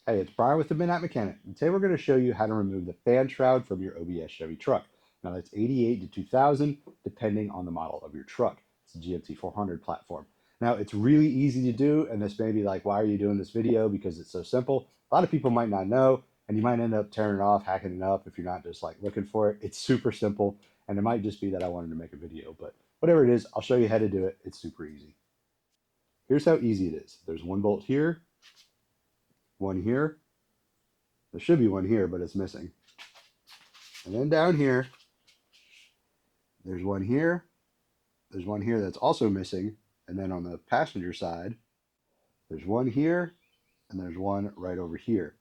Hey, it's Brian with the Midnight Mechanic, and today we're going to show you how to remove the fan shroud from your OBS Chevy truck. Now that's 88 to 2000, depending on the model of your truck. It's a GMT-400 platform. Now it's really easy to do, and this may be like, why are you doing this video? Because it's so simple. A lot of people might not know, and you might end up tearing it off, hacking it up if you're not just like looking for it. It's super simple, and it might just be that I wanted to make a video, but whatever it is, I'll show you how to do it. It's super easy. Here's how easy it is. There's one bolt here, one here. There should be one here, but it's missing. And then down here, there's one here. There's one here that's also missing. And then on the passenger side, there's one here, and there's one right over here.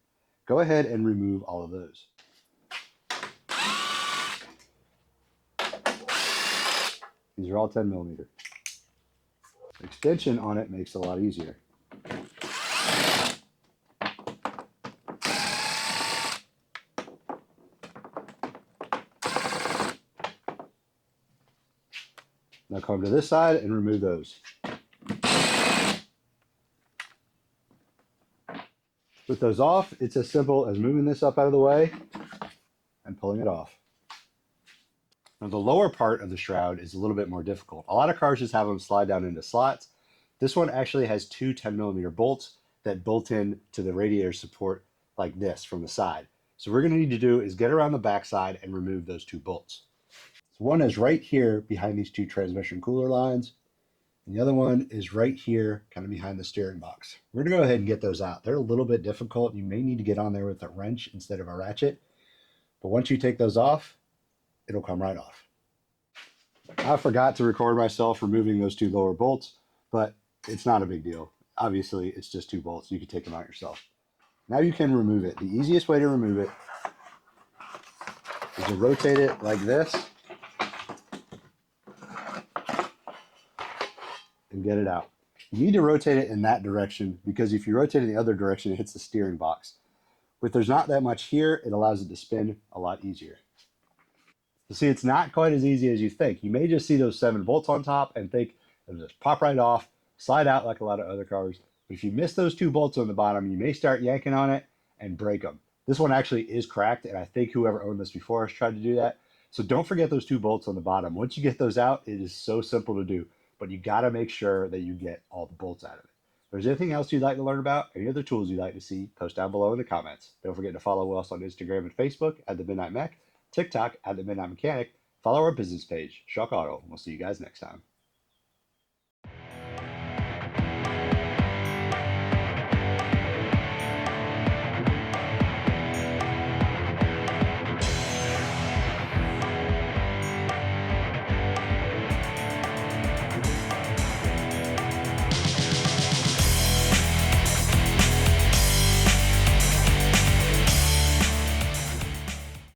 Go ahead and remove all of those. These are all 10 millimeter. The extension on it makes it a lot easier. Now come to this side and remove those. With those off, it's as simple as moving this up out of the way and pulling it off. Now the lower part of the shroud is a little bit more difficult. A lot of cars just have them slide down into slots. This one actually has two 10 millimeter bolts that bolt in to the radiator support like this from the side. So what we're going to need to do is get around the back side and remove those two bolts. So one is right here behind these two transmission cooler lines, and the other one is right here kind of behind the steering box. We're going to go ahead and get those out. They're a little bit difficult. You may need to get on there with a wrench instead of a ratchet, but once you take those off, it'll come right off. I forgot to record myself removing those two lower bolts, but it's not a big deal. Obviously, it's just two bolts. You can take them out yourself. Now you can remove it. The easiest way to remove it is to rotate it like this and get it out. You need to rotate it in that direction because if you rotate it in the other direction, it hits the steering box. If there's not that much here, it allows it to spin a lot easier. So see, it's not quite as easy as you think. You may just see those 7 bolts on top and think it'll just pop right off, slide out like a lot of other cars. But if you miss those 2 bolts on the bottom, you may start yanking on it and break them. This one actually is cracked, and I think whoever owned this before has tried to do that. So don't forget those 2 bolts on the bottom. Once you get those out, it is so simple to do, but you gotta make sure that you get all the bolts out of it. If there's anything else you'd like to learn about, any other tools you'd like to see, post down below in the comments. Don't forget to follow us on Instagram and Facebook at The Midnight Mech, TikTok at The Midnight Mechanic. Follow our business page, Shock Auto. We'll see you guys next time.